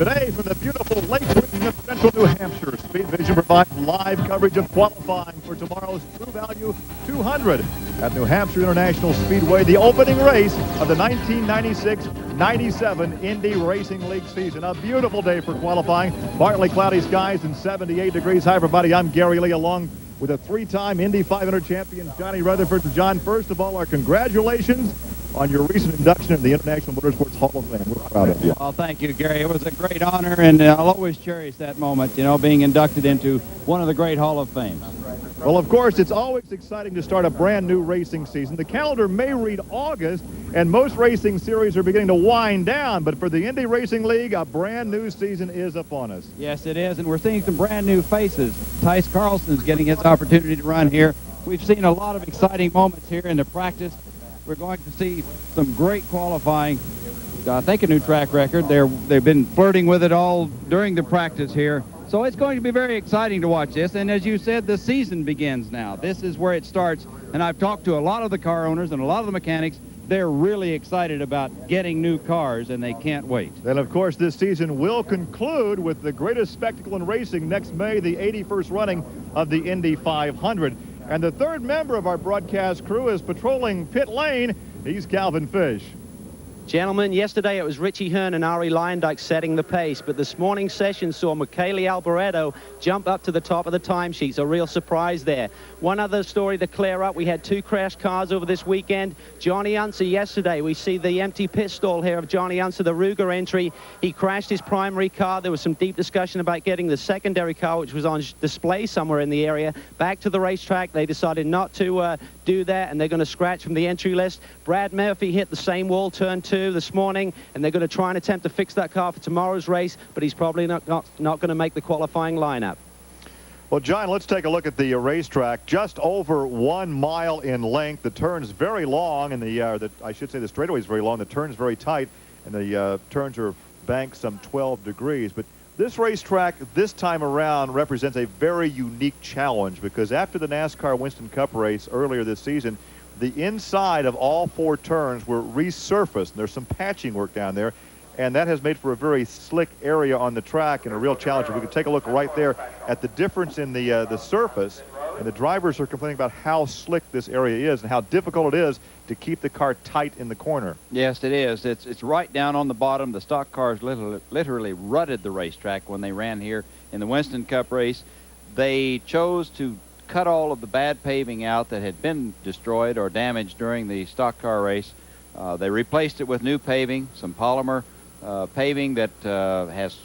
Today, from the beautiful Lake region of central New Hampshire, Speedvision provides live coverage of qualifying for tomorrow's True Value 200 at New Hampshire International Speedway, the opening race of the 1996-97 Indy Racing League season. A beautiful day for qualifying. Partly cloudy skies and 78 degrees. Hi, everybody. I'm Gary Lee, along with a three-time Indy 500 champion, Johnny Rutherford. And John, first of all, our congratulations on your recent induction in the International Motorsports Hall of Fame. We're proud of you. Well, thank you, Gary. It was a great honor, and I'll always cherish that moment, you know, being inducted into one of the great Hall of Fames. Well, of course, it's always exciting to start a brand new racing season. The calendar may read August, and most racing series are beginning to wind down, but for the Indy Racing League, a brand new season is upon us. Yes, it is, and we're seeing some brand new faces. Tice Carlson's getting his opportunity to run here. We've seen a lot of exciting moments here in the practice. We're going to see some great qualifying. I think a new track record. They've been flirting with it all during the practice here. So it's going to be very exciting to watch this. And as you said, the season begins now. This is where it starts. And I've talked to a lot of the car owners and a lot of the mechanics. They're really excited about getting new cars, and they can't wait. And, of course, this season will conclude with the greatest spectacle in racing next May, the 81st running of the Indy 500. And the third member of our broadcast crew is patrolling pit lane. He's Calvin Fish. Gentlemen, yesterday it was Richie Hearn and RE LUYENDYK setting the pace, but this morning's session saw Michele Alboreto jump up to the top of the timesheets. A real surprise there. One other story to clear up. We had two crash cars over this weekend. Johnny Unser yesterday. We see the empty pit stall here of Johnny Unser, the Ruger entry. He crashed his primary car. There was some deep discussion about getting the secondary car, which was on display somewhere in the area, back to the racetrack. They decided not to do that, and they're going to scratch from the entry list. Brad Murphy hit the same wall, turn 2 this morning, and they're going to try and attempt to fix that car for tomorrow's race, but he's probably not going to make the qualifying lineup. Well, John, let's take a look at the racetrack. Just over 1 mile in length. The turn's very long, and the straightaway is very long. The turn's very tight, and the turns are banked some 12 degrees. But this racetrack this time around represents a very unique challenge, because after the NASCAR Winston Cup race earlier this season, the inside of all 4 turns were resurfaced. There's some patching work down there, and that has made for a very slick area on the track and a real challenge. We can take a look right there at the difference in the surface, and the drivers are complaining about how slick this area is and how difficult it is to keep the car tight in the corner. Yes, it is. It's right down on the bottom. The stock cars literally rutted the racetrack when they ran here in the Winston Cup race. They chose to cut all of the bad paving out that had been destroyed or damaged during the stock car race. They replaced it with new paving, some polymer paving that has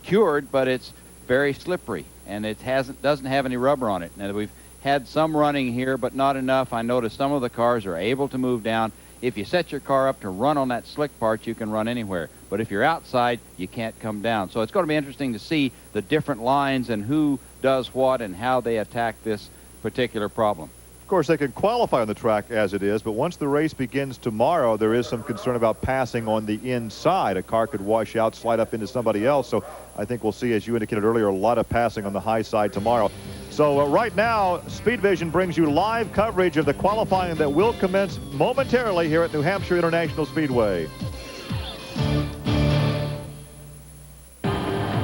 cured, but it's very slippery, and it doesn't have any rubber on it. Now, we've had some running here, but not enough. I noticed some of the cars are able to move down. If you set your car up to run on that slick part, you can run anywhere. But if you're outside, you can't come down. So it's going to be interesting to see the different lines and who does what and how they attack this particular problem. Of course, they can qualify on the track as it is, but once the race begins tomorrow, there is some concern about passing on the inside. A car could wash out, slide up into somebody else. So I think we'll see, as you indicated earlier, a lot of passing on the high side tomorrow. So right now, Speedvision brings you live coverage of the qualifying that will commence momentarily here at New Hampshire International Speedway.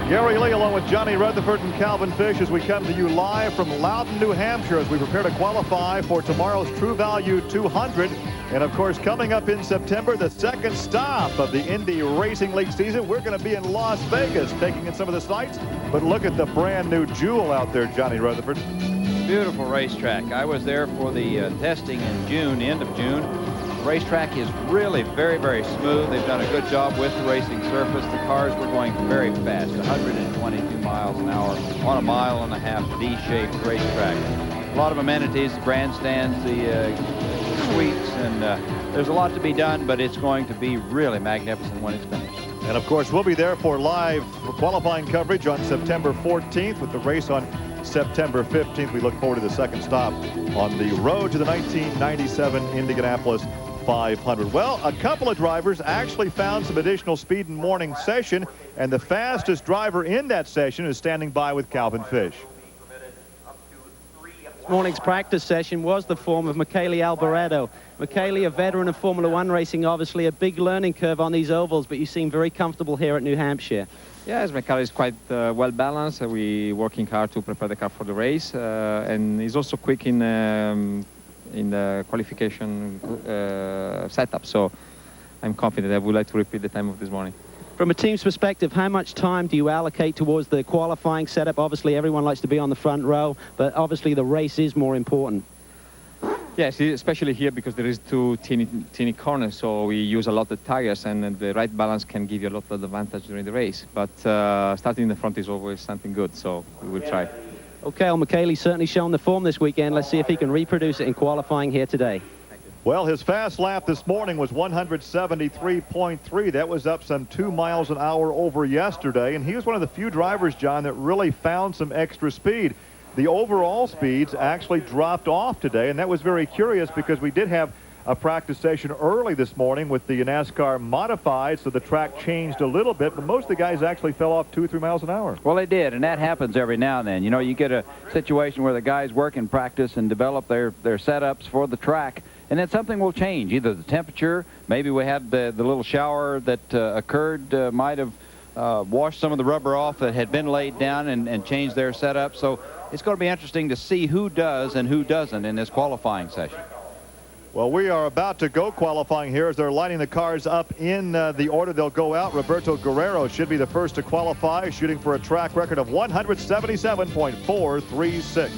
Gary Lee along with Johnny Rutherford and Calvin Fish as we come to you live from Loudon, New Hampshire, as we prepare to qualify for tomorrow's True Value 200. And, of course, coming up in September, the second stop of the Indy Racing League season. We're going to be in Las Vegas taking in some of the sights. But look at the brand new jewel out there, Johnny Rutherford. Beautiful racetrack. I was there for the testing in June, the end of June. The racetrack is really very, very smooth. They've done a good job with the racing surface. The cars were going very fast, 122 miles an hour on a 1.5-mile D-shaped racetrack. A lot of amenities, the grandstands, the suites, and there's a lot to be done, but it's going to be really magnificent when it's finished. And, of course, we'll be there for live qualifying coverage on September 14th with the race on September 15th. We look forward to the second stop on the road to the 1997 Indianapolis 500. Well, a couple of drivers actually found some additional speed in morning session, and the fastest driver in that session is standing by with Calvin Fish. morning's practice session was the form of Michele Alboreto. Michele, a veteran of Formula One racing, obviously a big learning curve on these ovals, but you seem very comfortable here at New Hampshire. Yes, Michele is quite well balanced. We're working hard to prepare the car for the race, and he's also quick in the qualification setup. So I'm confident I would like to repeat the time of this morning. From a team's perspective, how much time do you allocate towards the qualifying setup? Obviously, everyone likes to be on the front row, but obviously the race is more important. Yes, especially here because there is two teeny corners, so we use a lot of tires, and the right balance can give you a lot of advantage during the race. But starting in the front is always something good, so we will try. Okay, well, Michele's certainly shown the form this weekend. Let's see if he can reproduce it in qualifying here today. Well, his fast lap this morning was 173.3. That was up some 2 miles an hour over yesterday, and he was one of the few drivers, John, that really found some extra speed. The overall speeds actually dropped off today, and that was very curious because we did have a practice session early this morning with the NASCAR modified, so the track changed a little bit, but most of the guys actually fell off 2 or 3 miles an hour. Well, they did, and that happens every now and then. You know, you get a situation where the guys work in practice and develop their setups for the track, and then something will change, either the temperature, maybe we had the little shower that occurred might have washed some of the rubber off that had been laid down and changed their setup. So it's going to be interesting to see who does and who doesn't in this qualifying session. Well, we are about to go qualifying here as they're lining the cars up in the order they'll go out. Roberto Guerrero should be the first to qualify, shooting for a track record of 177.436.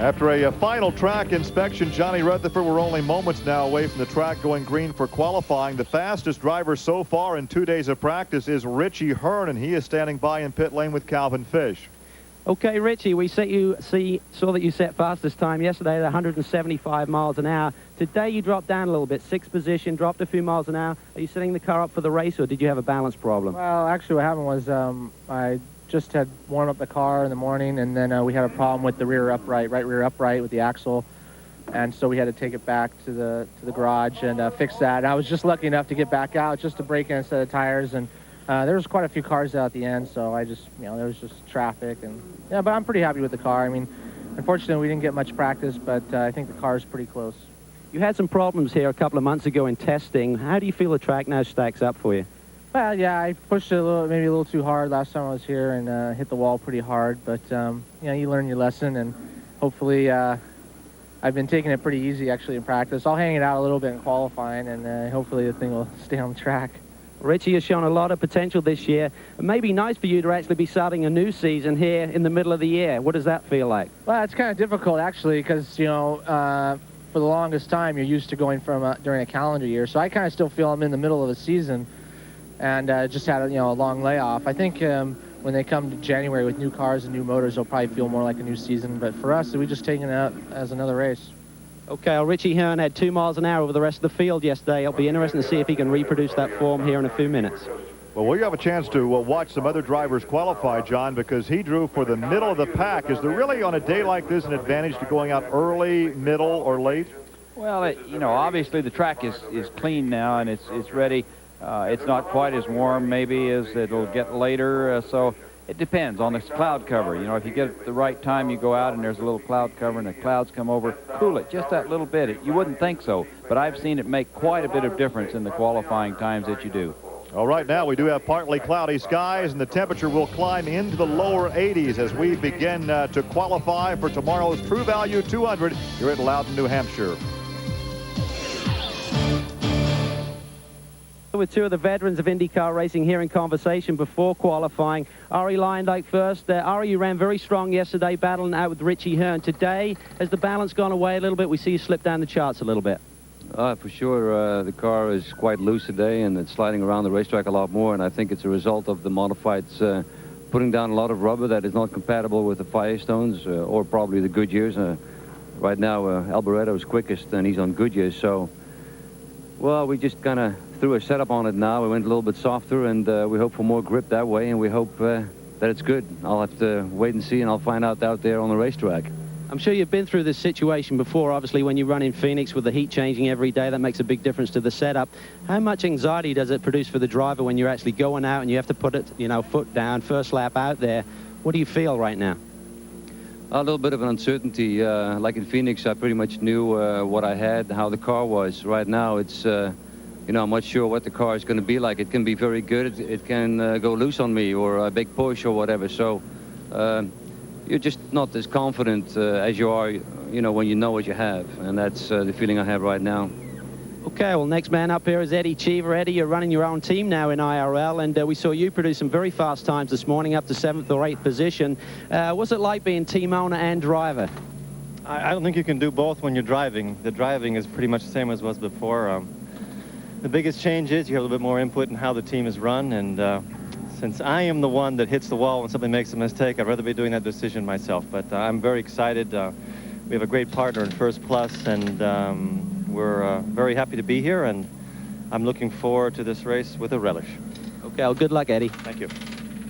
After a final track inspection, Johnny Rutherford, we're only moments now away from the track going green for qualifying. The fastest driver so far in 2 days of practice is Richie Hearn, and he is standing by in pit lane with Calvin Fish. Okay, Richie, we saw that you set fastest time yesterday at 175 miles an hour. Today you dropped down a little bit, 6th position, dropped a few miles an hour. Are you setting the car up for the race, or did you have a balance problem? Well, actually what happened was I just had warmed up the car in the morning, and then we had a problem with the rear upright, right rear upright with the axle, and so we had to take it back to the garage and fix that. And I was just lucky enough to get back out just to break in a set of tires, and there was quite a few cars out at the end, so I just, you know, there was just traffic, and yeah, but I'm pretty happy with the car. I mean, unfortunately we didn't get much practice, but I think the car is pretty close. You had some problems here a couple of months ago in testing. How do you feel the track now stacks up for you? Well, yeah, I pushed it maybe a little too hard last time I was here, and hit the wall pretty hard. But you know, you learn your lesson, and hopefully I've been taking it pretty easy actually in practice. I'll hang it out a little bit in qualifying, and hopefully the thing will stay on the track. Richie has shown a lot of potential this year. It may be nice for you to actually be starting a new season here in the middle of the year. What does that feel like? Well, it's kind of difficult actually, because you know, for the longest time you're used to going from during a calendar year. So I kind of still feel I'm in the middle of the season. And just had a long layoff. I think when they come to January with new cars and new motors, they'll probably feel more like a new season. But for us, we just taken it out as another race. Okay, well, Richie Hearn had 2 miles an hour over the rest of the field yesterday. It'll be interesting to see if he can reproduce that form here in a few minutes. Well, we have a chance to watch some other drivers qualify, John, because he drew for the middle of the pack. Is there really on a day like this an advantage to going out early, middle, or late? Well, you know, obviously the track is clean now, and it's ready. It's not quite as warm maybe as it'll get later, so it depends on this cloud cover. You know, if you get it the right time, you go out and there's a little cloud cover and the clouds come over, cool it just that little bit. You wouldn't think so, but I've seen it make quite a bit of difference in the qualifying times that you do. All right, now we do have partly cloudy skies, and the temperature will climb into the lower 80s as we begin to qualify for tomorrow's True Value 200 here at Loudon, New Hampshire. With two of the veterans of IndyCar racing here in conversation before qualifying. ARIE LUYENDYK first. ARIE, you ran very strong yesterday, battling out with Richie Hearn. Today, has the balance gone away a little bit? We see you slip down the charts a little bit. For sure, the car is quite loose today, and it's sliding around the racetrack a lot more, and I think it's a result of the modifieds putting down a lot of rubber that is not compatible with the Firestones or probably the Goodyears. Right now, Alboreto is quickest, and he's on Goodyears, so, well, we just kind of threw a setup on it now. We went a little bit softer, and we hope for more grip that way, and we hope that it's good. I'll have to wait and see, and I'll find out there on the racetrack. I'm sure you've been through this situation before. Obviously, when you run in Phoenix with the heat changing every day, that makes a big difference to the setup. How much anxiety does it produce for the driver when you're actually going out and you have to put it, you know, foot down, first lap out there? What do you feel right now? A little bit of an uncertainty. Like in Phoenix, I pretty much knew what I had, how the car was. Right now, it's, you know, I'm not sure what the car is going to be like. It can be very good. It can go loose on me, or a big push or whatever. So you're just not as confident as you are, you know, when you know what you have. And that's the feeling I have right now. Okay, well, next man up here is Eddie Cheever. Eddie, you're running your own team now in IRL, and we saw you produce some very fast times this morning, up to 7th or 8th position. What's it like being team owner and driver? I don't think you can do both when you're driving. The driving is pretty much the same as it was before. The biggest change is you have a little bit more input in how the team is run, and since I am the one that hits the wall when somebody makes a mistake, I'd rather be doing that decision myself. But I'm very excited. We have a great partner in First Plus, and we're very happy to be here, and I'm looking forward to this race with a relish. Okay, well, good luck, Eddie. Thank you.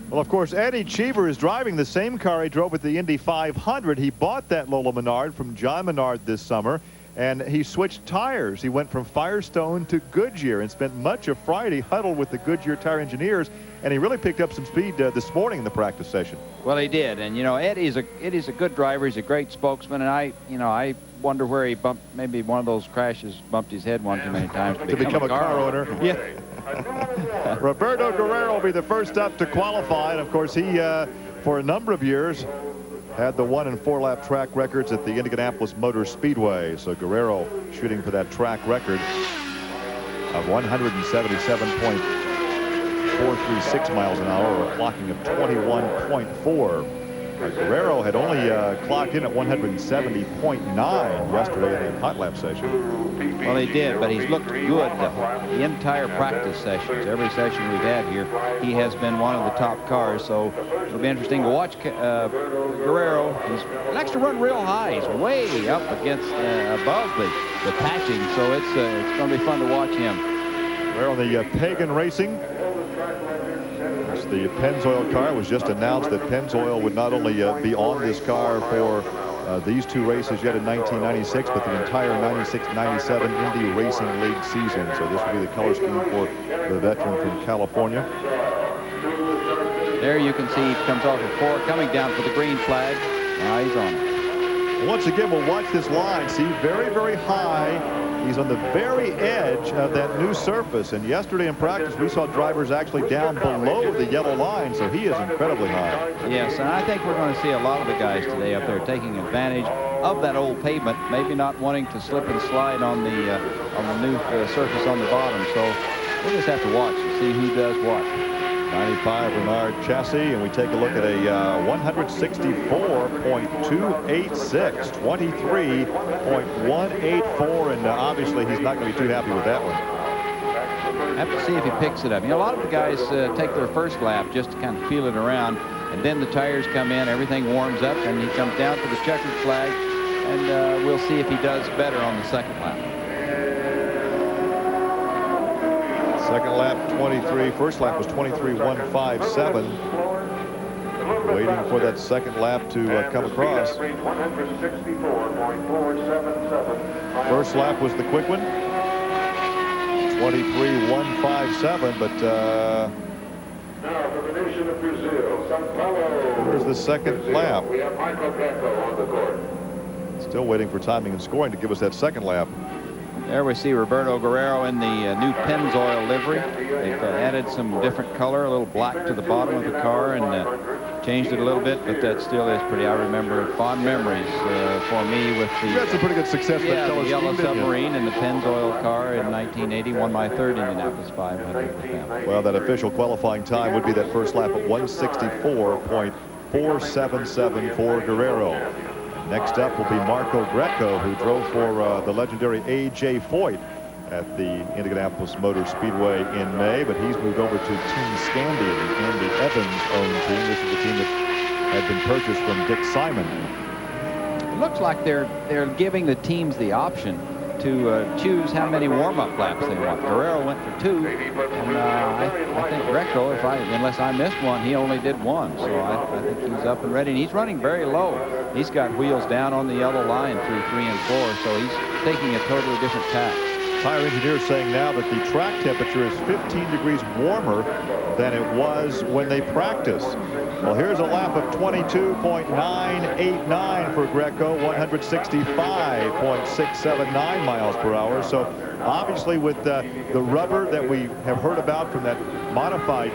Well, of course, Eddie Cheever is driving the same car he drove at the Indy 500. He bought that Lola Menard from John Menard this summer, and he switched tires. He went from Firestone to Goodyear and spent much of Friday huddled with the Goodyear tire engineers, and he really picked up some speed this morning in the practice session. Well, he did, and you know, Eddie's a good driver. He's a great spokesman, and I wonder where he bumped. Maybe one of those crashes bumped his head one too many times to become a car owner. Yeah. Roberto Guerrero will be the first up to qualify, and of course he, for a number of years, had the 1- and 4-lap track records at the Indianapolis Motor Speedway. So Guerrero shooting for that track record of 177.436 miles an hour, or a clocking of 21.4. Guerrero had only clocked in at 170.9 yesterday in the hot lap session. Well, he did, but he's looked good the entire practice sessions. Every session we've had here, he has been one of the top cars. So it'll be interesting to watch Guerrero. He likes to run real high. He's way up against above the patching. So it's going to be fun to watch him. We're on the Pagan Racing. The Pennzoil car. Was just announced that Pennzoil would not only be on this car for these two races yet in 1996, but the entire 96-97 Indy Racing League season. So this will be the color scheme for the veteran from California. There you can see he comes off of 4, coming down for the green flag. Now he's on it. Once again, we'll watch this line. See, very, very high. He's on the very edge of that new surface. And yesterday in practice, we saw drivers actually down below the yellow line, so he is incredibly high. Yes, and I think we're going to see a lot of the guys today up there taking advantage of that old pavement, maybe not wanting to slip and slide on the new surface on the bottom. So we'll just have to watch and see who does what. 95 Menard chassis, and we take a look at a 164.286, 23.184, and obviously he's not going to be too happy with that one. Have to see if he picks it up. You know, a lot of the guys take their first lap just to kind of feel it around, and then the tires come in, everything warms up, and he comes down to the checkered flag, and we'll see if he does better on the second lap. Second lap 23, first lap was 23.157. Waiting for that second lap to come across. First lap was the quick one, 23.157, but here's the second lap. Still waiting for timing and scoring to give us that second lap. There we see Roberto Guerrero in the new Pennzoil livery. They've added some different color, a little black to the bottom of the car, and changed it a little bit, but that still is pretty. I remember fond memories for me with the... You had some pretty good success with that color the yellow scheme, submarine and the Pennzoil car in 1980. Won my third Indianapolis 500 with them. Well, that official qualifying time would be that first lap at 164.477 for Guerrero. Next up will be Marco Greco, who drove for the legendary A.J. Foyt at the Indianapolis Motor Speedway in May, but he's moved over to Team SCANDIA, the Andy Evans-owned team. This is the team that had been purchased from Dick Simon. It looks like they're giving the teams the option to choose how many warm-up laps they want. Guerrero went for 2, and I think GRECO, unless I missed one, he only did 1. So I think he's up and ready, and he's running very low. He's got wheels down on the yellow line through 3 and 4, so he's taking a totally different tack. Tire engineer saying now that the track temperature is 15 degrees warmer than it was when they practiced. Well, here's a lap of 22.989 for GRECO, 165.679 miles per hour. So obviously with the rubber that we have heard about from that modified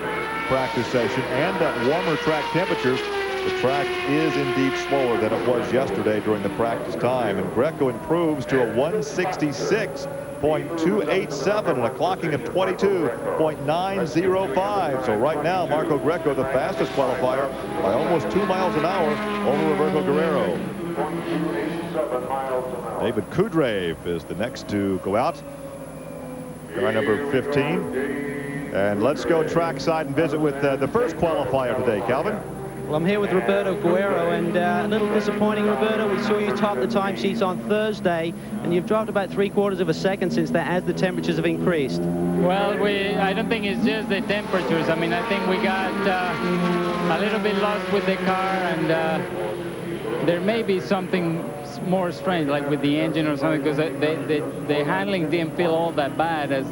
practice session and warmer track temperatures, the track is indeed slower than it was yesterday during the practice time. And GRECO improves to a 166.287 and a clocking of 22.905. So right now, Marco GRECO, the fastest qualifier by almost 2 miles an hour over Roberto Guerrero. David Kudrave is the next to go out. Car number 15. And let's go trackside and visit with the first qualifier today, Calvin. Well, I'm here with Roberto Guerrero, and a little disappointing, Roberto. We saw you top the timesheets on Thursday, and you've dropped about 3/4 of a second since that as the temperatures have increased. Well, I don't think it's just the temperatures. I mean, I think we got a little bit lost with the car, and there may be something more strange, like with the engine or something, because the handling didn't feel all that bad as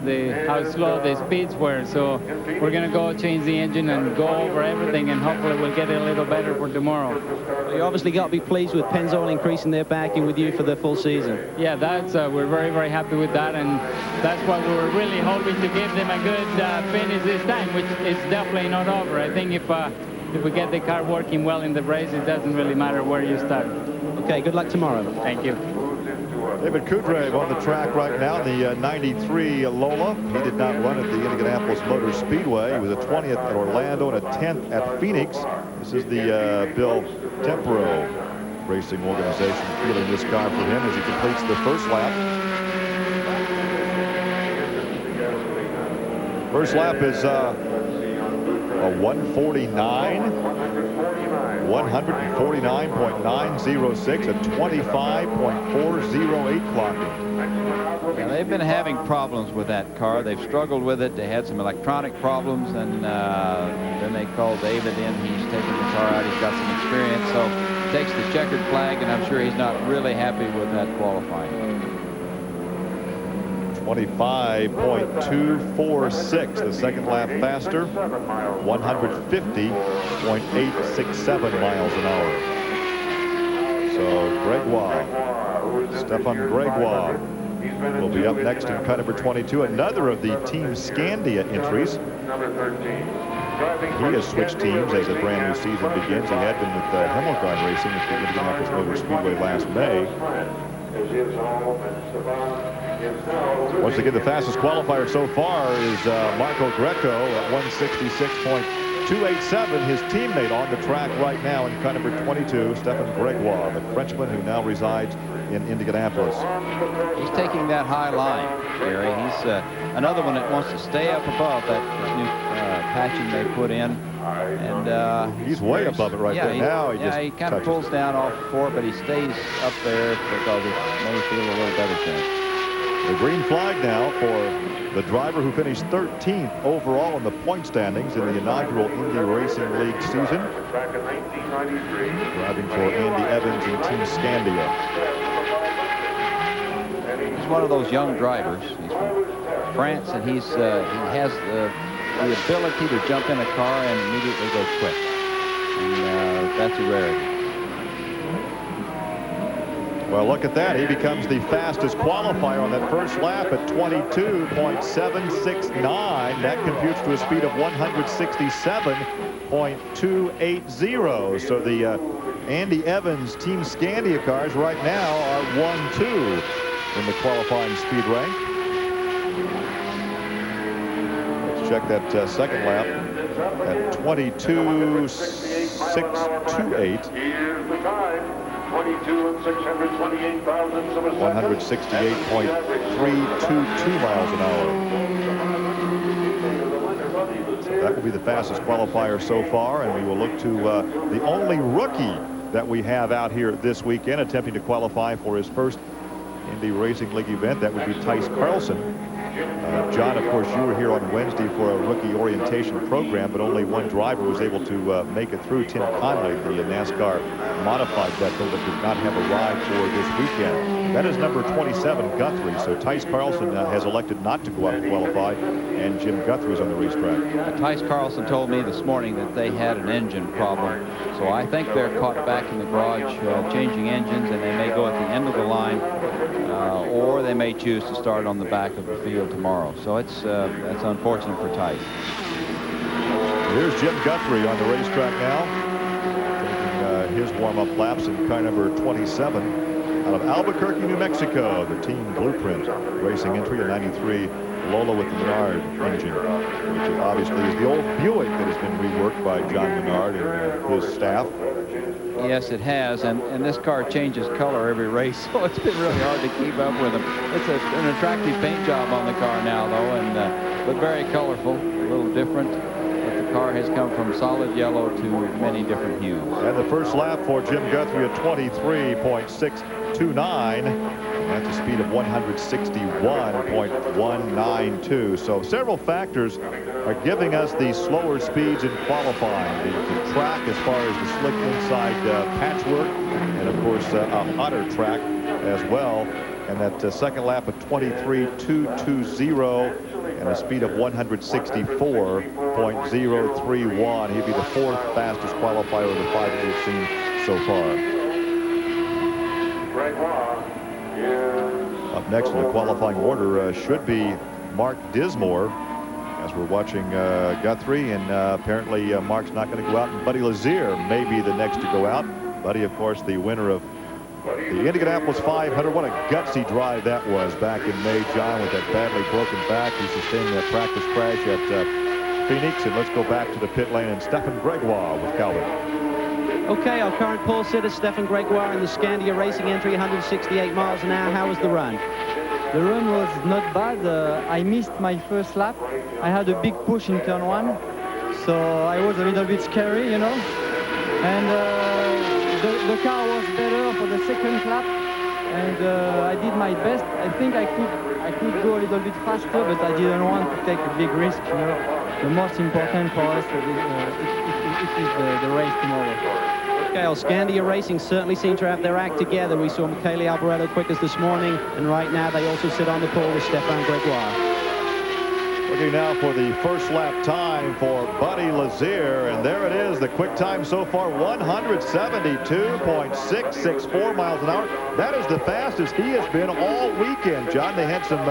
how slow the speeds were. So we're going to go change the engine and go over everything, and hopefully we'll get it a little better for tomorrow. You obviously got to be pleased with Pennzoil increasing their backing with you for the full season. Yeah, that's we're very, very happy with that, and that's what we were really hoping to give them a good finish this time, which is definitely not over. I think if we get the car working well in the race, it doesn't really matter where you start. Okay, good luck tomorrow. Thank you. David Kudrave on the track right now, the 93 Lola. He did not run at the Indianapolis Motor Speedway. He was a 20th at Orlando and a 10th at Phoenix. This is the Bill Tempero Racing Organization fielding this car for him as he completes the first lap. First lap is a 149.906, a 25.408 clocking. Yeah, they've been having problems with that car. They've struggled with it. They had some electronic problems, and then they called David in. He's taking the car out. He's got some experience, so he takes the checkered flag, and I'm sure he's not really happy with that qualifying. 25.246, the second lap faster, 150.867 miles an hour. So Gregoire, Stefan Gregoire will be up next in car number 22, another of the Team Scandia entries. He has switched teams as a brand new season begins. He had been with Himmelgarn Racing at the Indianapolis Motor Speedway last May. Once again, the fastest qualifier so far is Marco GRECO at 166.287. His teammate on the track right now in car number 22, Stefan Gregoire, the Frenchman who now resides in Indianapolis. He's taking that high line, Gary. He's another one that wants to stay up above that new patching they put in. And he's way above it right there now. He kind of pulls down off before, but he stays up there because it may feel a little better to him. The green flag now for the driver who finished 13th overall in the point standings in the inaugural Indy Racing League season. Driving for Andy Evans and Team Scandia. He's one of those young drivers. He's from France, and he has the ability to jump in a car and immediately go quick. And that's a rarity. Well, look at that. He becomes the fastest qualifier on that first lap at 22.769. That computes to a speed of 167.280. So the Andy Evans Team Scandia cars right now are 1-2 in the qualifying speed rank. Let's check that second lap at 22.628. 168.322 miles an hour. So that will be the fastest qualifier so far, and we will look to the only rookie that we have out here this weekend attempting to qualify for his first Indy Racing League event. That would be Tice Carlson. John, of course, you were here on Wednesday for a rookie orientation program, but only one driver was able to make it through. Tim Conley, the NASCAR modified veteran, but did not have a ride for this weekend. That is number 27, Guthrie. So Tice Carlson has elected not to go out to qualify, and Jim Guthrie is on the racetrack. Tice Carlson told me this morning that they had an engine problem, so I think they're caught back in the garage changing engines, and they may go at the end of the line, or they may choose to start on the back of the field tomorrow. So it's that's unfortunate for Tice. Here's Jim Guthrie on the racetrack now, taking his warm-up laps in car number 27 out of Albuquerque, New Mexico. The Team Blueprint racing entry, a 93 Lola with the Menard engine, which obviously is the old Buick that has been reworked by John Menard and his staff. Yes, it has, and this car changes color every race, so it's been really hard to keep up with them. It's an attractive paint job on the car now, though, and but very colorful, a little different. But the car has come from solid yellow to many different hues. And the first lap for Jim Guthrie at 23.629. That's a speed of 161.192. So several factors are giving us the slower speeds in qualifying. The track as far as the slick inside patchwork, and of course a hotter track as well. And that second lap at 23.220 and a speed of 164.031. He'd be the fourth fastest qualifier of the 5 that we've seen so far. Up next in the qualifying order should be Mark Dismore, as we're watching Guthrie, and apparently Mark's not going to go out, and Buddy Lazier may be the next to go out. Buddy, of course, the winner of the Indianapolis 500. What a gutsy drive that was back in May, John, with that badly broken back. He sustained that practice crash at Phoenix. And let's go back to the pit lane and Stefan Gregoire with Calvin. Okay, our current pole sitter, Stefan Gregoire, in the Scandia Racing entry, 168 miles an hour. How was the run? The run was not bad. I missed my first lap. I had a big push in turn 1, so I was a little bit scary, you know. And the car was better for the second lap, and I did my best. I think I could go a little bit faster, but I didn't want to take a big risk, you know. The most important for us is the race tomorrow. Okay, Scandia Racing certainly seem to have their act together. We saw Michele Alboreto quickest this morning, and right now they also sit on the pole with Stefan Gregoire. Looking now for the first lap time for Buddy Lazier, and there it is, the quick time so far, 172.664 miles an hour. That is the fastest he has been all weekend, John. They had some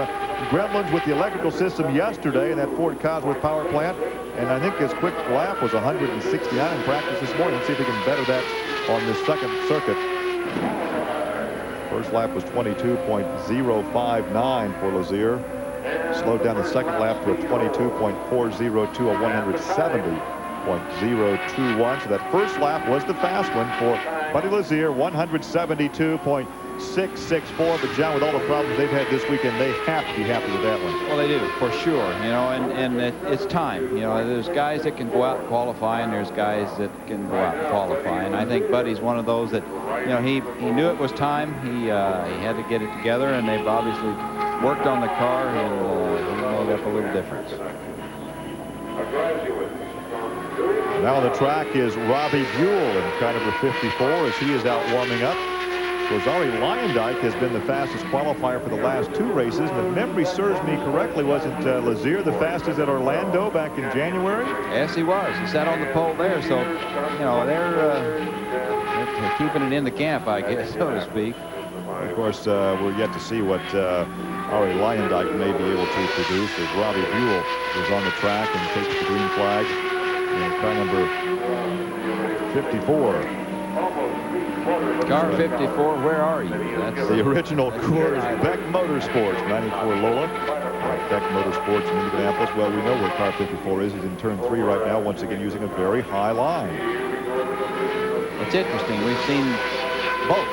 gremlins with the electrical system yesterday in that Ford Cosworth power plant, and I think his quick lap was 169 in practice this morning. Let's see if he can better that on this second circuit. First lap was 22.059 for Lazier. Slowed down the second lap to a 22.402, a 170.021. So that first lap was the fast one for Buddy Lazier, 172.664. But John, with all the problems they've had this weekend, they have to be happy with that one. Well, they do, for sure. You know, and it's time. You know, there's guys that can go out and qualify, and there's guys that can go out and qualify. And I think Buddy's one of those that, you know, he knew it was time. He had to get it together, and they've obviously worked on the car, and he made up a little difference. Now on the track is Robbie Buell in car number 54 as he is out warming up. ROBERTO LUYENDYK has been the fastest qualifier for the last 2 races. And if memory serves me correctly, wasn't Lazier the fastest at Orlando back in January? Yes, he was. He sat on the pole there, so, you know, they're keeping it in the camp, I guess, so to speak. Of course, we're yet to see what ARIE LUYENDYK may be able to produce as Robbie Buell is on the track and takes the green flag in car number 54. Car 54, where are you? That's the original Coors Beck Motorsports, 94 Lola. Beck Motorsports in Indianapolis. Well, we know where car 54 is. He's in turn 3 right now, once again using a very high line. It's interesting. We've seen both.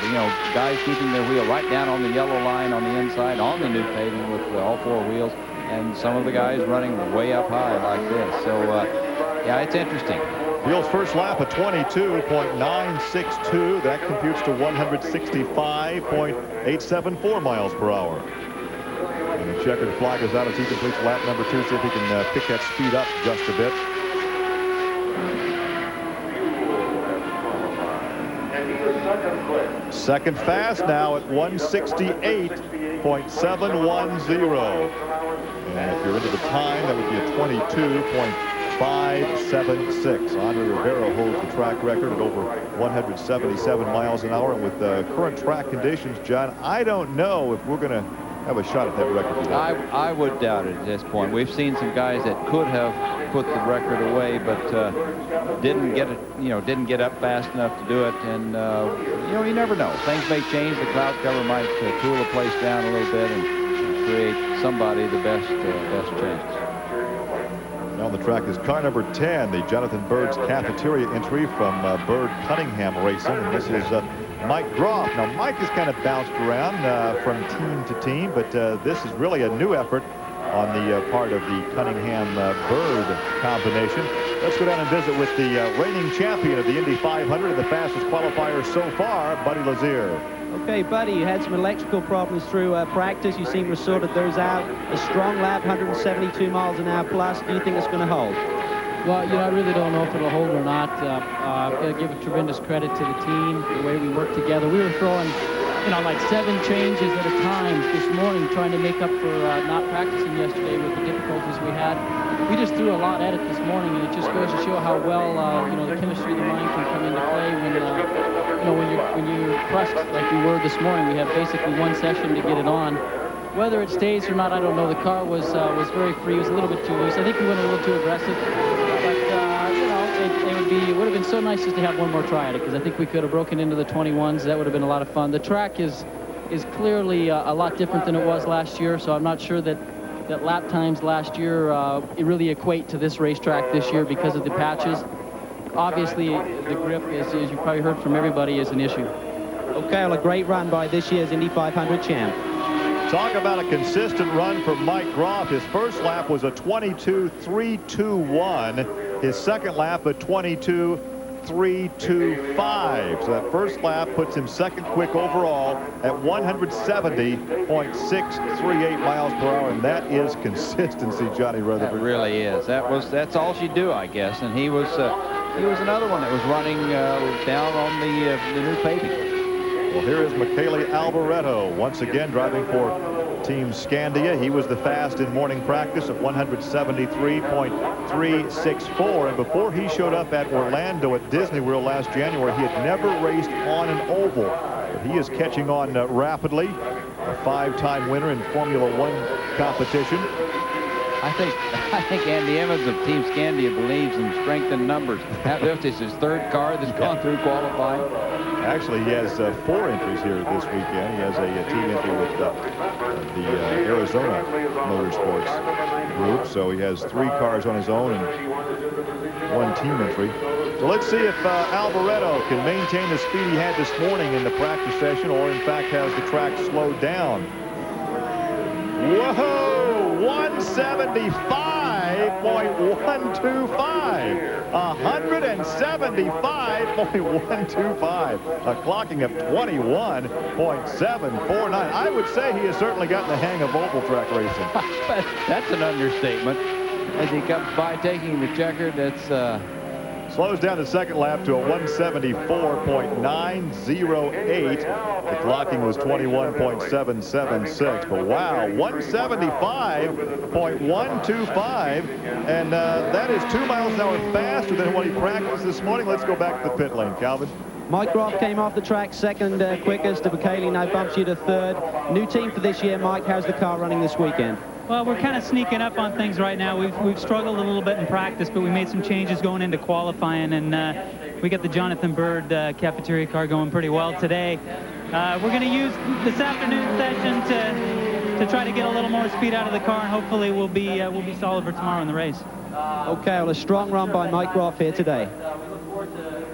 You know, guys keeping their wheel right down on the yellow line on the inside, on the new pavement with all 4 wheels, and some of the guys running way up high like this. So, yeah, it's interesting. Bill's first lap at 22.962. That computes to 165.874 miles per hour. And the checkered flag is out as he completes lap number 2. See if he can pick that speed up just a bit. Second fast now at 168.710. And if you're into the time, that would be a 22.576. Andre Roberto holds the track record at over 177 miles an hour. And with current track conditions, John, I don't know if we're going to have a shot at that record today. I would doubt it at this point. We've seen some guys that could have put the record away, but didn't get it, didn't get up fast enough to do it. And you never know. Things may change. The cloud cover might cool the place down a little bit and create somebody the best chance. Now on the track is car number 10, the Jonathan Byrd's Cafeteria entry from Byrd Cunningham Racing, and this is Mike Groff. Now Mike has kind of bounced around from team to team, but this is really a new effort on the part of the Cunningham-Byrd combination. Let's go down and visit with the reigning champion of the Indy 500 and the fastest qualifier so far, Buddy Lazier. Okay, Buddy, you had some electrical problems through practice. You seem to have sorted those out. A strong lap, 172 miles an hour plus. Do you think it's going to hold? Well, I really don't know if it'll hold or not. I've got to give a tremendous credit to the team, the way we worked together. We were throwing, like 7 changes at a time this morning, trying to make up for not practicing yesterday with the difficulties we had. We just threw a lot at it this morning, and it just goes to show how well, the chemistry of the mind can come into play when you're pressed like we were this morning. We have basically 1 session to get it on. Whether it stays or not, I don't know. The car was very free. It was a little bit too loose. I think we went a little too aggressive. But, it would have been so nice just to have one more try at it, because I think we could have broken into the 21s. That would have been a lot of fun. The track is clearly a lot different than it was last year, so I'm not sure that lap times last year really equate to this racetrack this year because of the patches. Obviously, the grip, as you probably heard from everybody, is an issue. Okay, well, a great run by this year's Indy 500 champ. Talk about a consistent run for Mike Groff. His first lap was a 22.321. His second lap a 22.325. So that first lap puts him second quick overall at 170.638 miles per hour, and that is consistency, Johnny Rutherford. That really is. That's all she do, I guess. And he was another one that was running down on the new paving. Well, here is Michele Alboreto once again driving for Team Scandia. He was the fast in morning practice at 173.364. And before he showed up at Orlando at Disney World last January, he had never raced on an oval. But he is catching on rapidly. A 5-time winner in Formula One competition. I think Andy Emmons of Team Scandia believes in strength in numbers. This is his 3rd car that's gone through qualifying. Actually, he has 4 entries here this weekend. He has a team entry with the Arizona Motorsports group. So he has 3 cars on his own and 1 team entry. So let's see if Alboreto can maintain the speed he had this morning in the practice session, or in fact has the track slowed down. Whoa! 175.125. 175.125. Clocking up 21.749. I would say he has certainly gotten the hang of oval track racing. That's an understatement. As he comes by taking the checkered, that's slows down the second lap to a 174.908. The clocking was 21.776. But wow, 175.125. And that is 2 miles an hour faster than what he practiced this morning. Let's go back to the pit lane, Calvin. Mike Groff came off the track second quickest. Michele now bumps you to 3rd. New team for this year, Mike. How's the car running this weekend? Well, we're kind of sneaking up on things right now. We've struggled a little bit in practice, but we made some changes going into qualifying, and we got the Jonathan Byrd cafeteria car going pretty well today. We're going to use this afternoon session to try to get a little more speed out of the car, and hopefully we'll be solid for tomorrow in the race. Okay, well, a strong run by Mike Groff here today.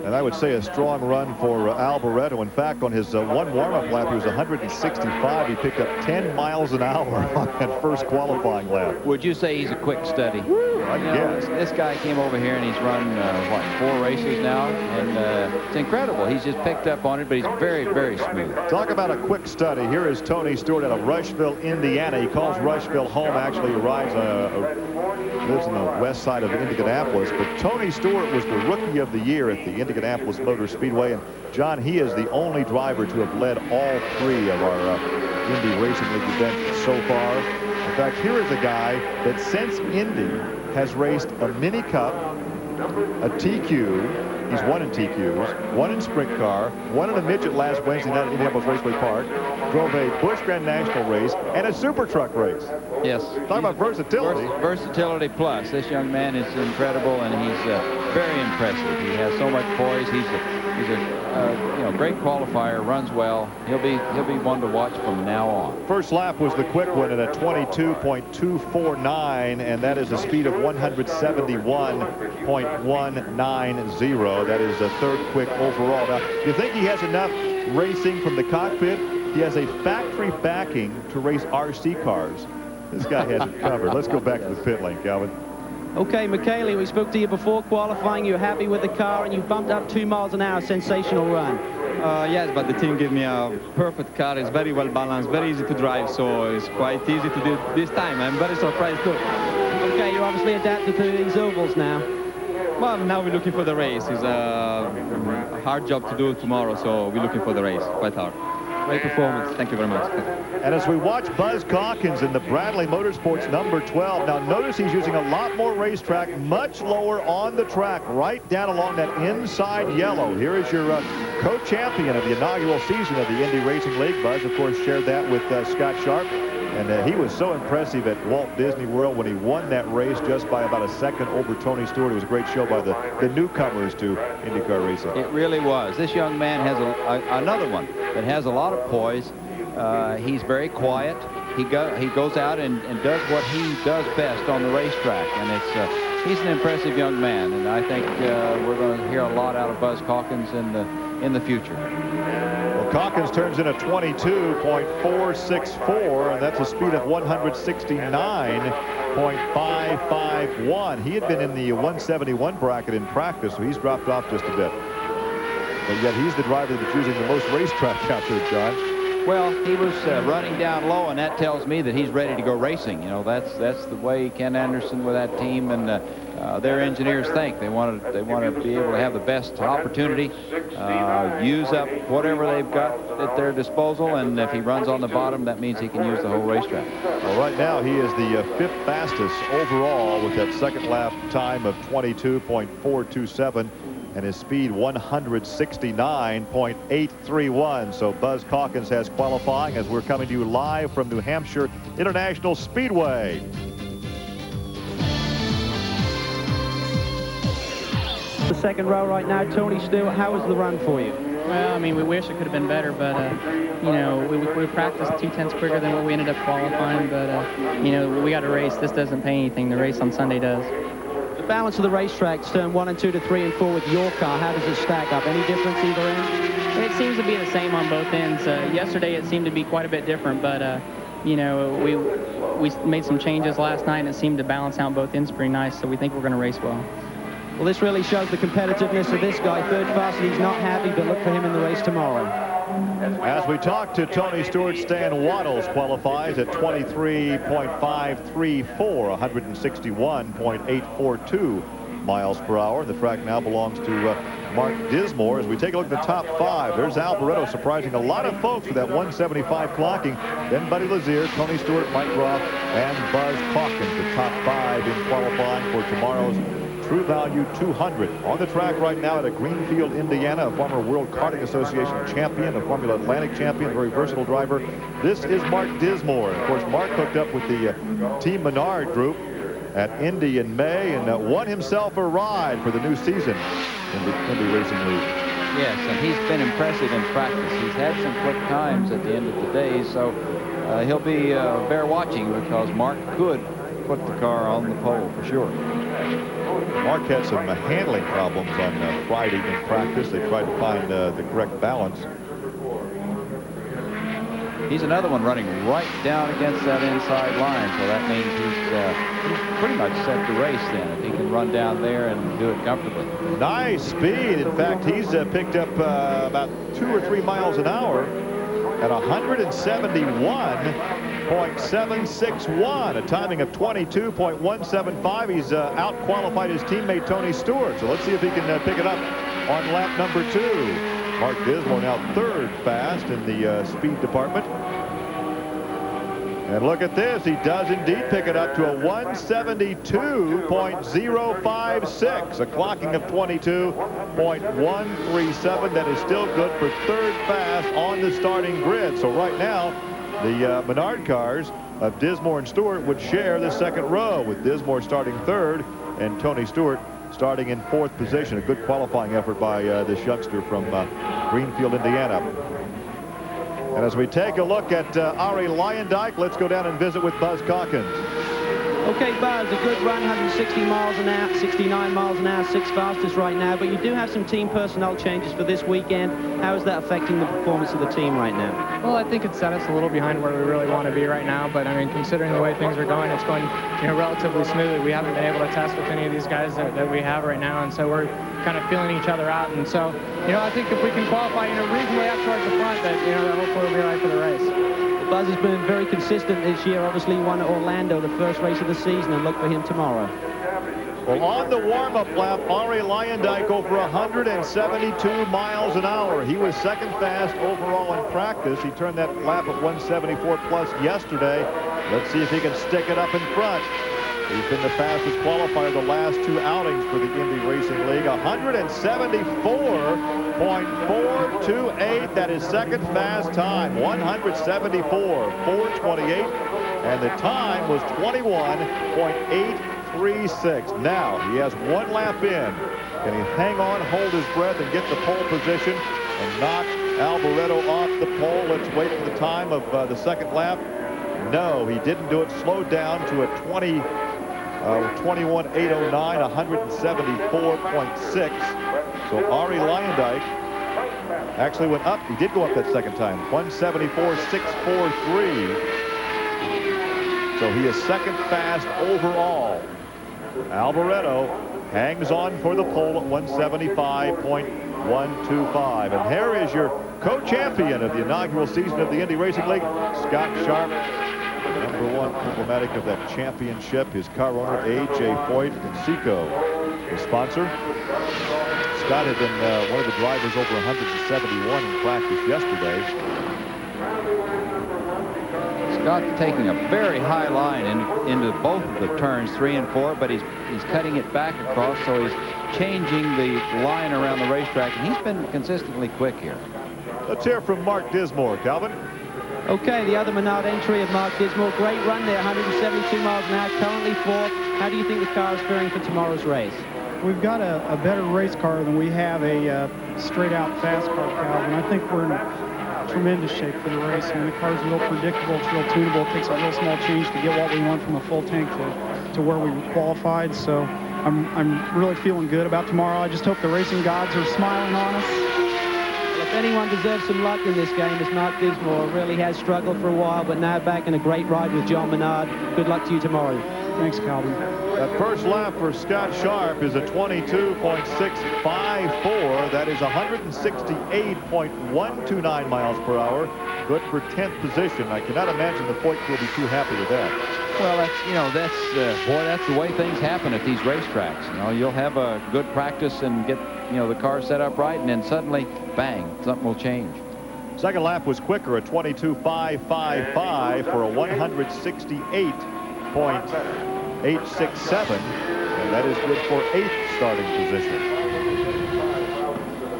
And I would say a strong run for Alboreto. In fact, on his 1 warm-up lap, he was 165. He picked up 10 miles an hour on that first qualifying lap. Would you say he's a quick study? I You know, guess. this guy came over here and he's run, what, 4 races now? And it's incredible. He's just picked up on it, but he's very, very smooth. Talk about a quick study. Here is Tony Stewart out of Rushville, Indiana. He calls Rushville home. Actually, he lives in the west side of Indianapolis. But Tony Stewart was the Rookie of the Year at the Indianapolis Motor Speedway. And, John, he is the only driver to have led all 3 of our Indy Racing League events so far. In fact, here is a guy that since Indy has raced a Mini Cup, a TQ, he's won in TQs, won in sprint car, won in a midget last Wednesday night at Indianapolis Raceway Park, drove a Busch Grand National race, and a super truck race. Yes. Talk about versatility. Versatility plus. This young man is incredible, and he's very impressive. He has so much poise. He's a great qualifier, runs well. He'll be one to watch from now on. First lap was the quick one at a 22.249, and that is a speed of 171.190. That is the 3rd quick overall. Now, you think he has enough racing from the cockpit? He has a factory backing to race RC cars. This guy has it covered. Let's go back to the pit lane, Calvin. Okay, Michele, we spoke to you before qualifying. You're happy with the car, and you bumped up 2 miles an hour. Sensational run. Yes, but the team gave me a perfect car. It's very well balanced, very easy to drive, so it's quite easy to do this time. I'm very surprised too. Okay, you're obviously adapted to these ovals now. Well, now we're looking for the race. It's a hard job to do tomorrow, so we're looking for the race, quite hard. Great performance. Thank you very much. And as we watch Buzz Calkins in the Bradley Motorsports number 12, now notice he's using a lot more racetrack, much lower on the track, right down along that inside yellow. Here is your co-champion of the inaugural season of the Indy Racing League. Buzz, of course, shared that with Scott Sharp. And he was so impressive at Walt Disney World when he won that race just by about a second over Tony Stewart. It was a great show by the newcomers to IndyCar racing. It really was. This young man has another one that has a lot of poise. He's very quiet. He goes out and does what he does best on the racetrack. And he's an impressive young man. And I think we're going to hear a lot out of Buzz Calkins in the future. Calkins turns in a 22.464, and that's a speed of 169.551. He had been in the 171 bracket in practice, so he's dropped off just a bit. But yet he's the driver that's using the most racetrack out there, John. Well, he was running down low, and that tells me that he's ready to go racing. You know, that's the way Ken Anderson with that team and their engineers think. They want to be able to have the best opportunity, use up whatever they've got at their disposal, and if he runs on the bottom, that means he can use the whole racetrack. Well, right now he is the 5th fastest overall with that second lap time of 22.427. and his speed 169.831. So Buzz Calkins has qualifying as we're coming to you live from New Hampshire International Speedway. The second row right now, Tony Stewart, how was the run for you? Well, I mean, we wish it could have been better, but, you know, we practiced 2/10 quicker than what we ended up qualifying, but, you know, we got a race. This doesn't pay anything. The race on Sunday does. The balance of the racetracks, turn 1 and 2 to 3 and 4 with your car, how does it stack up? Any difference either end? It seems to be the same on both ends. Yesterday it seemed to be quite a bit different, but, you know, we made some changes last night, and it seemed to balance out both ends pretty nice, so we think we're going to race well. Well, this really shows the competitiveness of this guy. Third fastest, he's not happy, but look for him in the race tomorrow. As we talk to Tony Stewart, Stan Waddles qualifies at 23.534, 161.842 miles per hour. The track now belongs to Mark Dismore. As we take a look at the top 5, there's Alboreto surprising a lot of folks with that 175 clocking. Then Buddy Lazier, Tony Stewart, Mike Groff, and Buzz Calkins, the top 5 in qualifying for tomorrow's True Value 200. On the track right now at Greenfield, Indiana, a former World Karting Association champion, a Formula Atlantic champion, a very versatile driver. This is Mark Dismore. Of course, Mark hooked up with the Team Menard group at Indy in May and won himself a ride for the new season in the Indy Racing League. Yes, and he's been impressive in practice. He's had some quick times at the end of the day, so he'll be bear watching because Mark could put the car on the pole for sure. Mark had some handling problems on Friday in practice. They tried to find the correct balance. He's another one running right down against that inside line, so that means he's pretty much set the race then, if he can run down there and do it comfortably. Nice speed. In fact, he's picked up about 2 or 3 miles an hour at 171.761, a timing of 22.175. He's out-qualified his teammate Tony Stewart. So let's see if he can pick it up on lap number 2. Mark Dismore now 3rd fast in the speed department. And look at this. He does indeed pick it up to a 172.056, a clocking of 22.137. That is still good for 3rd fast on the starting grid. So right now, the Menard cars of Dismore and Stewart would share the 2nd row, with Dismore starting 3rd and Tony Stewart starting in 4th position. A good qualifying effort by this youngster from Greenfield, Indiana. And as we take a look at ARIE LUYENDYK, let's go down and visit with Buzz Calkins. Okay, Buzz, a good run, 160 miles an hour, 69 miles an hour, 6th fastest right now, but you do have some team personnel changes for this weekend. How is that affecting the performance of the team right now? Well, I think it set us a little behind where we really want to be right now, but I mean, considering the way things are going, it's going, you know, relatively smoothly. We haven't been able to test with any of these guys that we have right now, and so we're kind of feeling each other out. And so, you know, I think if we can qualify, you know, reasonably up towards the front, that, you know, that hopefully will be right for the race. Buzz has been very consistent this year. Obviously won at Orlando, the first race of the season, and look for him tomorrow. Well, on the warm-up lap, ARIE LUYENDYK over 172 miles an hour. He was 2nd fast overall in practice. He turned that lap at 174 plus yesterday. Let's see if he can stick it up in front. He's been the fastest qualifier the last 2 outings for the Indy Racing League. 174.428. That is 2nd fast time. 174.428. And the time was 21.836. Now he has 1 lap in. Can he hang on, hold his breath, and get the pole position and knock Alboreto off the pole? Let's wait for the time of the 2nd lap. No, he didn't do it. Slowed down to a 21.809, 174.6. So ARIE LUYENDYK actually went up. He did go up that 2nd time, 174.643. So he is 2nd fast overall. Alboreto hangs on for the pole at 175.125. And here is your co-champion of the inaugural season of the Indy Racing League, Scott Sharp. #1 emblematic of that championship, his car owner A.J. Foyt and Seco, his sponsor. Scott had been one of the drivers over 171 in practice yesterday. Scott taking a very high line into both of the turns 3 and 4, but he's cutting it back across, so he's changing the line around the racetrack, and he's been consistently quick here. Let's hear from Mark Dismore, Calvin. Okay, the other Menard entry of Mark Dismore. Great run there, 172 miles an hour, currently 4th. How do you think the car is faring for tomorrow's race? We've got a better race car than we have a straight-out fast car, Calvin. I think we're in tremendous shape for the race. I mean, the car's real predictable, it's real tunable. It takes a real small change to get what we want from a full tank to where we qualified. So I'm really feeling good about tomorrow. I just hope the racing gods are smiling on us. If anyone deserves some luck in this game, it's Mark Dismore. Really has struggled for a while, but now back in a great ride with John Menard. Good luck to you tomorrow. Thanks, Calvin. That first lap for Scott Sharp is a 22.654. That is 168.129 miles per hour. Good for 10th position. I cannot imagine the Foyt will be too happy with that. Well, that's the way things happen at these racetracks. You know, you'll have a good practice and get, the car set up right, and then suddenly, bang, something will change. Second lap was quicker at 22.555 for a 168.867, and that is good for 8th starting position.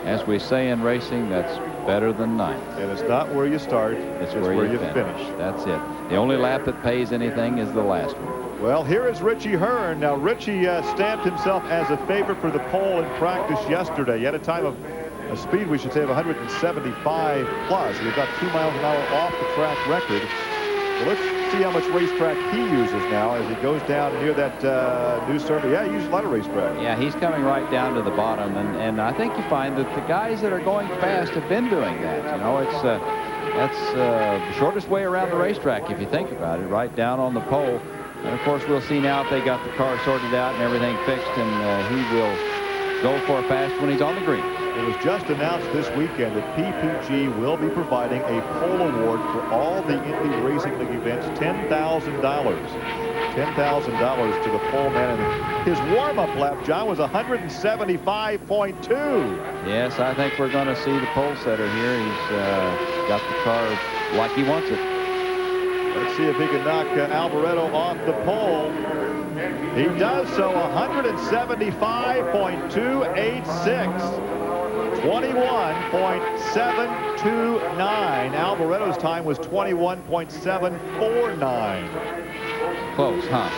As we say in racing, that's better than 9th. And it's not where you start, it's where you finish. That's it. The only lap that pays anything is the last one. Well, here is Richie Hearn. Now, Richie stamped himself as a favorite for the pole in practice yesterday. He had a time of a speed, we should say, of 175 plus. He got 2 miles an hour off the track record. Well, let's see how much racetrack he uses now as he goes down near that new circuit. Yeah, he uses a lot of racetrack. Yeah, he's coming right down to the bottom, and I think you find that the guys that are going fast have been doing that. It's That's the shortest way around the racetrack, if you think about it, right down on the pole. And, of course, we'll see now if they got the car sorted out and everything fixed, and he will go for a fast when he's on the green. It was just announced this weekend that PPG will be providing a pole award for all the Indy Racing League events, $10,000. $10,000 to the pole man. And his warm-up lap, John, was 175.2. Yes, I think we're going to see the pole setter here. He's got the car like he wants it. Let's see if he can knock Alboreto off the pole. He does so, 175.286. 21.729. Alboreto's time was 21.749. Close, huh?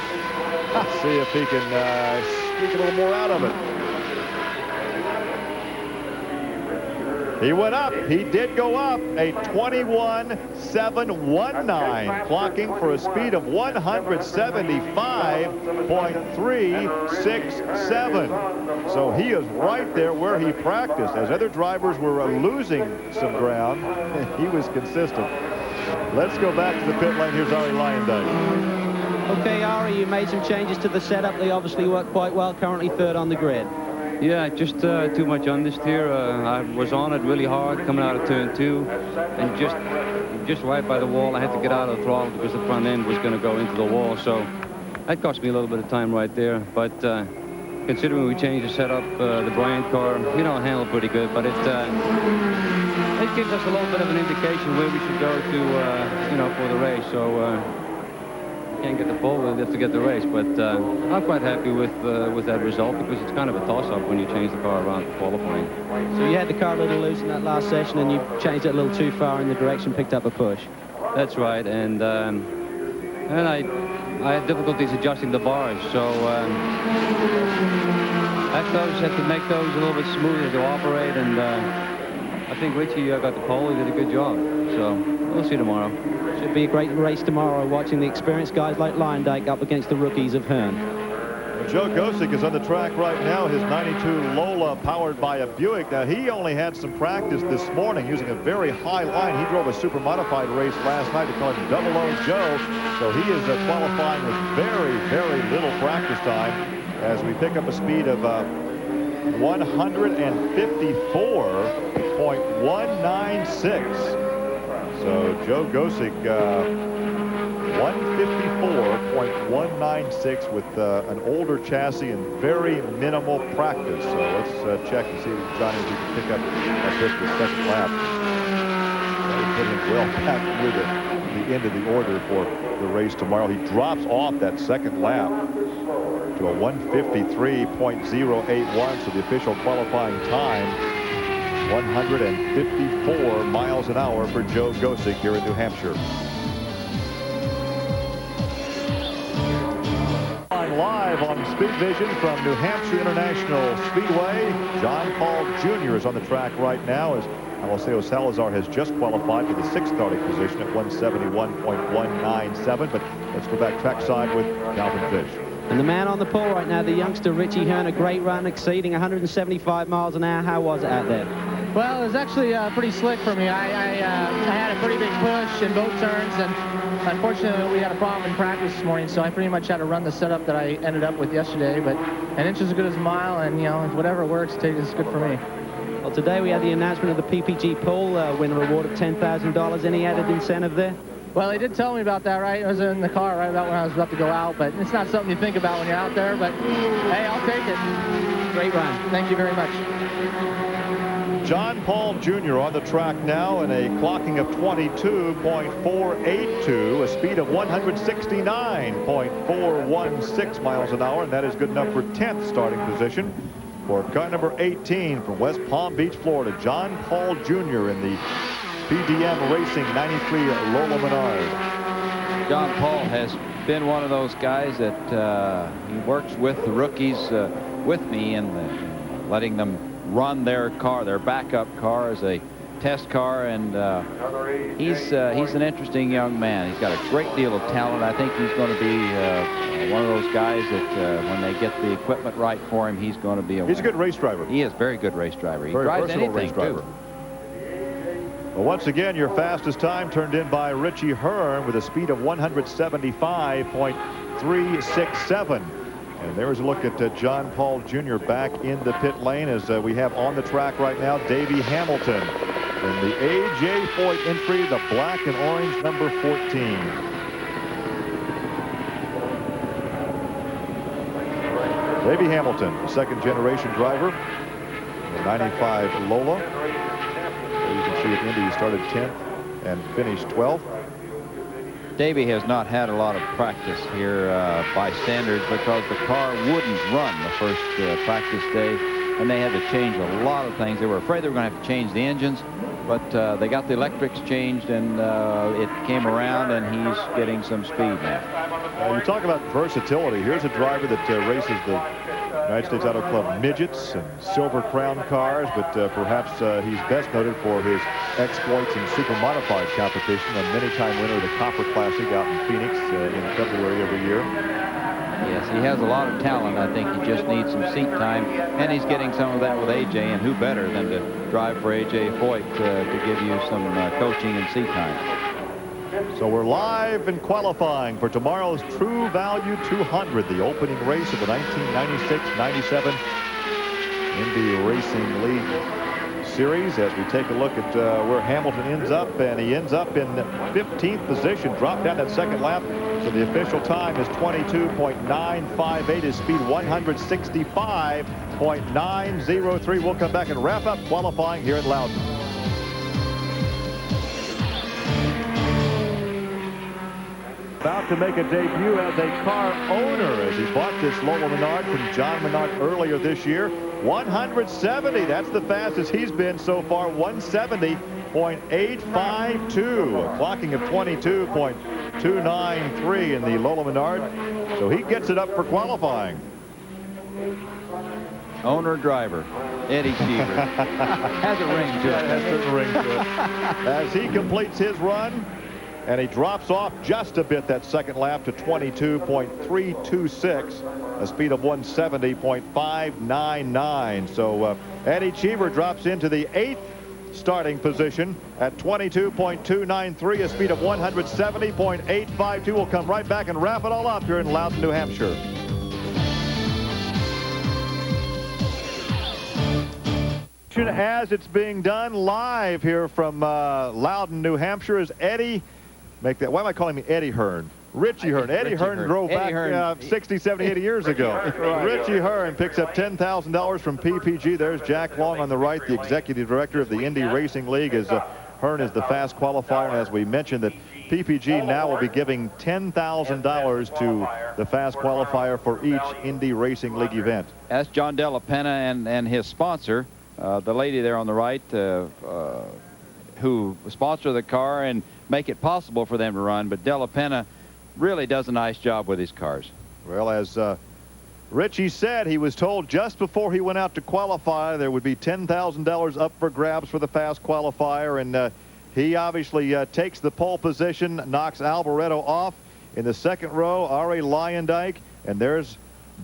Let's see if he can squeak a little more out of it. He went up. He did go up. A 21.719, clocking for a speed of 175.367. So he is right there where he practiced. As other drivers were losing some ground, he was consistent. Let's go back to the pit lane. Here's Arie Luyendyk. Okay, Arie, you made some changes to the setup. They obviously work quite well. Currently third on the grid. Yeah, just too much understeer. I was on it really hard coming out of turn 2, and just right by the wall. I had to get out of the throttle because the front end was going to go into the wall. So that cost me a little bit of time right there. But considering we changed the setup, the Bryant car, you know, handled pretty good. But it gives us a little bit of an indication where we should go to, you know, for the race. So. Can't get the pole, we'll have to get the race, but I'm quite happy with that result because it's kind of a toss-up when you change the car around for qualifying. So you had the car a little loose in that last session and you changed it a little too far in the direction, picked up a push. That's right, and I had difficulties adjusting the bars, so I had to make those a little bit smoother to operate, and I think Richie got the pole. He did a good job, so we'll see tomorrow. Should be a great race tomorrow, watching the experienced guys like Luyendyk up against the rookies of Hearn. Joe Gosek is on the track right now, his 92 Lola powered by a Buick. Now, he only had some practice this morning using a very high line. He drove a super modified race last night. They call him Double O Joe. So he is qualifying with very, very little practice time as we pick up a speed of 154.196. So Joe Gosek, 154.196 with an older chassis and very minimal practice. So let's check and see if Johnny can pick up a bit the second lap. That would put him well back with the end of the order for the race tomorrow. He drops off that second lap to a 153.081. So the official qualifying time, 154 miles an hour for Joe Gosek here in New Hampshire. Live on Speedvision from New Hampshire International Speedway. John Paul Jr. is on the track right now as Alessio Salazar has just qualified for the 6th starting position at 171.197. But let's go back trackside with Calvin Fish. And the man on the pole right now, the youngster Richie Hearn, a great run exceeding 175 miles an hour. How was it out there? Well, it was actually pretty slick for me. I had a pretty big push in both turns, and unfortunately we had a problem in practice this morning, so I pretty much had to run the setup that I ended up with yesterday. But an inch is as good as a mile, and you know, whatever works, it's good for me. Well, today we had the announcement of the PPG pole winner award of $10,000. Any added incentive there? Well, they did tell me about that, right? I was in the car right about when I was about to go out, but it's not something you think about when you're out there, but hey, I'll take it. Great run. Thank you very much. John Paul Jr. on the track now in a clocking of 22.482, a speed of 169.416 miles an hour, and that is good enough for 10th starting position for car number 18 from West Palm Beach, Florida, John Paul Jr. in the BDM Racing 93 Lola Menard. John Paul has been one of those guys that he works with the rookies with me and letting them run their car, their backup car, as a test car, and he's an interesting young man. He's got a great deal of talent. I think he's going to be one of those guys that when they get the equipment right for him, he's going to be a winner. He's a good race driver. He is a very good race driver. He very drives versatile anything race driver. too. Well, once again, your fastest time turned in by Richie Hearn with a speed of 175.367. And there's a look at John Paul Jr. back in the pit lane as we have on the track right now Davey Hamilton in the A.J. Foyt entry, the black and orange number 14. Davey Hamilton, a second-generation driver, the 95 Lola. You can see at Indy he started 10th and finished 12th. Davey has not had a lot of practice here by standards because the car wouldn't run the first practice day, and they had to change a lot of things. They were afraid they were going to have to change the engines, but they got the electrics changed, and it came around, and he's getting some speed now. You talk about versatility. Here's a driver that races the United States Auto Club midgets and Silver Crown cars, but perhaps he's best noted for his exploits in super modified competition. A many-time winner of the Copper Classic out in Phoenix in February every year. Yes, he has a lot of talent. I think he just needs some seat time, and he's getting some of that with AJ, and who better than to drive for AJ Foyt to give you some coaching and seat time. So we're live in qualifying for tomorrow's True Value 200, the opening race of the 1996-97 Indy Racing League Series, as we take a look at where Hamilton ends up, and he ends up in 15th position, dropped down that second lap. So the official time is 22.958, his speed 165.903. We'll come back and wrap up qualifying here at Loudon. About to make a debut as a car owner as he bought this Lola Menard from John Menard earlier this year. 170, that's the fastest he's been so far, 170.852, a clocking of 22.293 in the Lola Menard. So he gets it up for qualifying. Owner driver, Eddie Cheever. Has a ring to it. Has a ring to it. As he completes his run, and he drops off just a bit that second lap to 22.326, a speed of 170.599. So Eddie Cheever drops into the 8th starting position at 22.293, a speed of 170.852. We'll come right back and wrap it all up here in Loudon, New Hampshire. As it's being done live here from Loudon, New Hampshire, is Eddie. Why am I calling him Eddie Hearn? Richie Hearn. Eddie Hearn drove back 60, 70, 80 years ago. Richie Hearn picks up $10,000 from PPG. There's Jack Long on the right, the executive director of the Indy Racing League, as Hearn is the fast qualifier. And as we mentioned, that PPG now will be giving $10,000 to the fast qualifier for each Indy Racing League event. That's John Della PENNA and his sponsor, the lady there on the right, who sponsor the car and make it possible for them to run. But Della PENNA really does a nice job with his cars. Well, as Richie said, he was told just before he went out to qualify there would be $10,000 up for grabs for the fast qualifier, and he obviously takes the pole position, knocks Alboreto off in the second row. ARIE LUYENDYK, and there's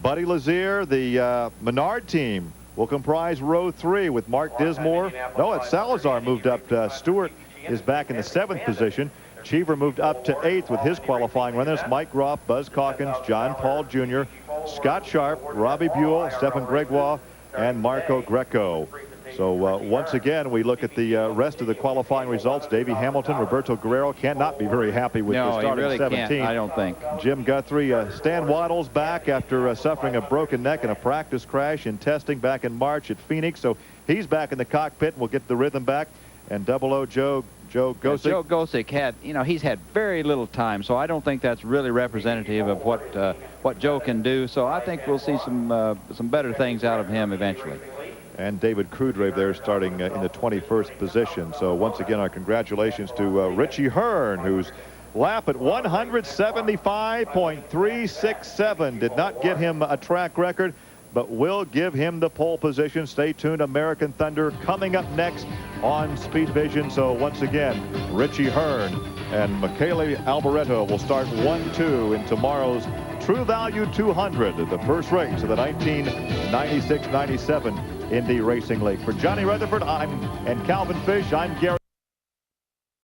Buddy Lazier. The Menard team will comprise row 3 with Mark Dismore. No, it's Salazar moved up. Stewart is back in the 7th position. Cheever moved up to 8th with his qualifying runners: Mike Groff, Buzz Calkins, John Paul Jr., Scott Sharp, Robbie Buell, Stephen Gregoire, and Marco GRECO. So once again, we look at the rest of the qualifying results. Davey Hamilton, Roberto Guerrero cannot be very happy with the start really of 17. Can't, I don't think. Jim Guthrie, Stan Waddle's back after suffering a broken neck in a practice crash in testing back in March at Phoenix. So he's back in the cockpit. We'll get the rhythm back. And Joe Gosek. Joe Gosek had, he's had very little time, so I don't think that's really representative of what Joe can do. So I think we'll see some better things out of him eventually. And David Crudrave there starting in the 21st position. So once again, our congratulations to Richie Hearn, whose lap at 175.367 did not get him a track record, but will give him the pole position. Stay tuned. American Thunder coming up next on Speedvision. So once again, Richie Hearn and Michele Alboreto will start 1-2 in tomorrow's True Value 200, the first race of the 1996-97 Indy Racing League. For Johnny Rutherford and Calvin Fish, I'm Gary.